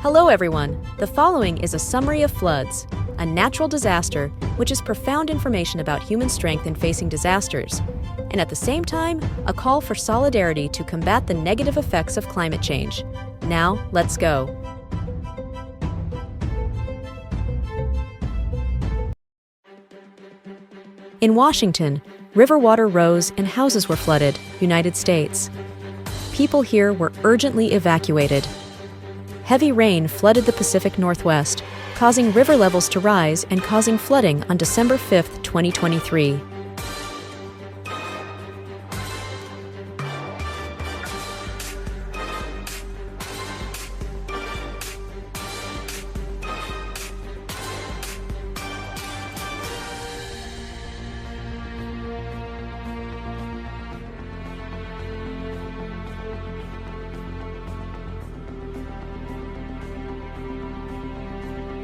Hello everyone! The following is a summary of floods, a natural disaster which is profound information about human strength in facing disasters, and at the same time, a call for solidarity to combat the negative effects of climate change. Now, let's go. In Washington, river water rose and houses were flooded, United States. People here were urgently evacuated. Heavy rain flooded the Pacific Northwest, causing river levels to rise and causing flooding on December 5, 2023.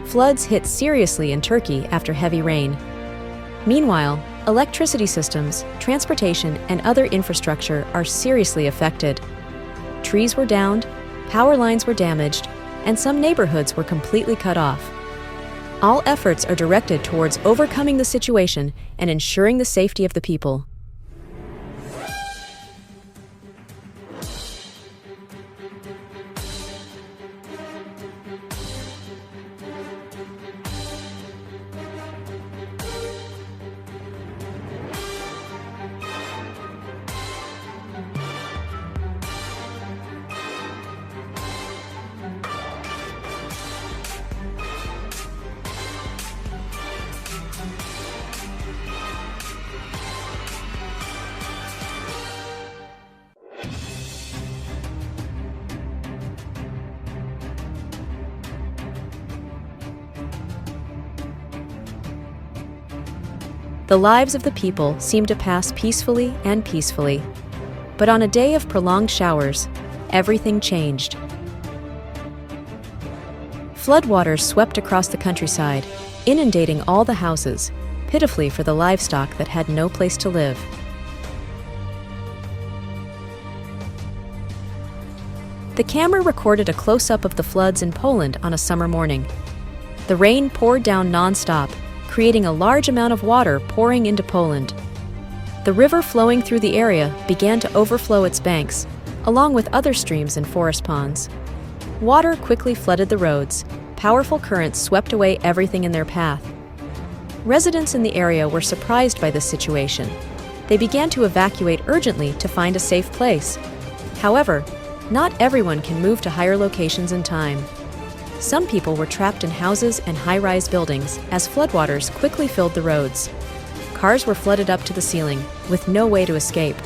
Floods hit seriously in Turkey after heavy rain. Meanwhile, electricity systems, transportation, and other infrastructure are seriously affected. Trees were downed, power lines were damaged, and some neighborhoods were completely cut off. All efforts are directed towards overcoming the situation and ensuring the safety of the people. The lives of the people seemed to pass peacefully and peacefully. But on a day of prolonged showers, everything changed. Floodwaters swept across the countryside, inundating all the houses, pitifully for the livestock that had no place to live. The camera recorded a close-up of the floods in Poland on a summer morning. The rain poured down non-stop, creating a large amount of water pouring into Poland. The river flowing through the area began to overflow its banks, along with other streams and forest ponds. Water quickly flooded the roads. Powerful currents swept away everything in their path. Residents in the area were surprised by this situation. They began to evacuate urgently to find a safe place. However, not everyone can move to higher locations in time. Some people were trapped in houses and high-rise buildings as floodwaters quickly filled the roads. Cars were flooded up to the ceiling, with no way to escape.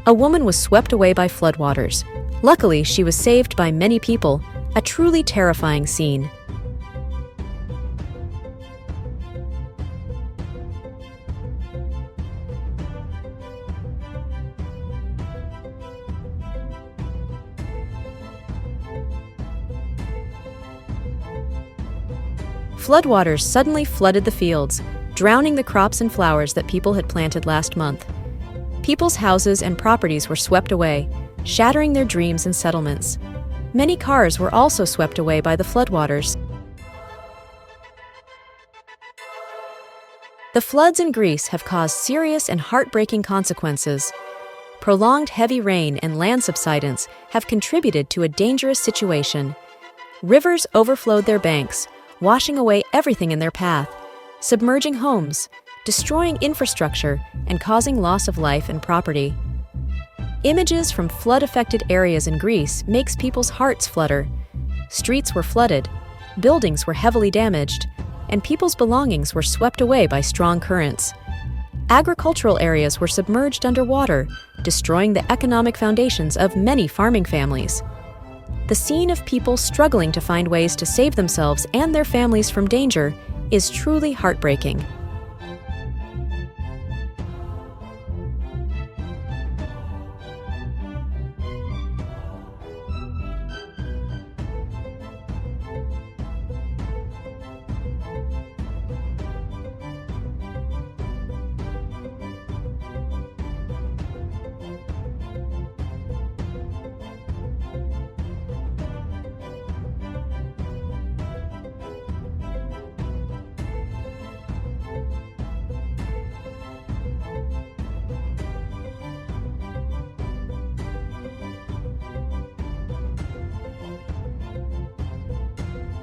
A woman was swept away by floodwaters. Luckily, she was saved by many people, a truly terrifying scene. Floodwaters suddenly flooded the fields, drowning the crops and flowers that people had planted last month. People's houses and properties were swept away, shattering their dreams and settlements. Many cars were also swept away by the floodwaters. The floods in Greece have caused serious and heartbreaking consequences. Prolonged heavy rain and land subsidence have contributed to a dangerous situation. Rivers overflowed their banks, washing away everything in their path, submerging homes, destroying infrastructure, and causing loss of life and property. Images from flood-affected areas in Greece makes people's hearts flutter. Streets were flooded, buildings were heavily damaged, and people's belongings were swept away by strong currents. Agricultural areas were submerged underwater, destroying the economic foundations of many farming families. The scene of people struggling to find ways to save themselves and their families from danger is truly heartbreaking.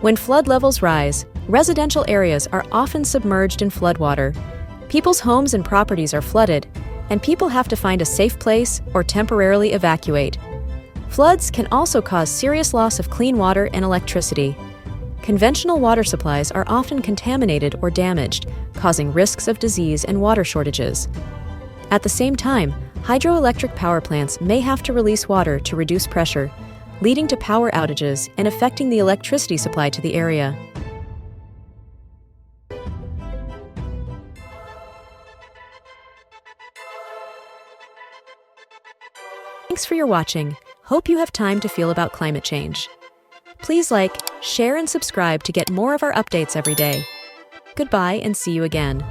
When flood levels rise, residential areas are often submerged in floodwater. People's homes and properties are flooded, and people have to find a safe place or temporarily evacuate. Floods can also cause serious loss of clean water and electricity. Conventional water supplies are often contaminated or damaged, causing risks of disease and water shortages. At the same time, hydroelectric power plants may have to release water to reduce pressure, leading to power outages and affecting the electricity supply to the area. Thanks for your watching. Hope you have time to feel about climate change. Please like, share, and subscribe to get more of our updates every day. Goodbye and see you again.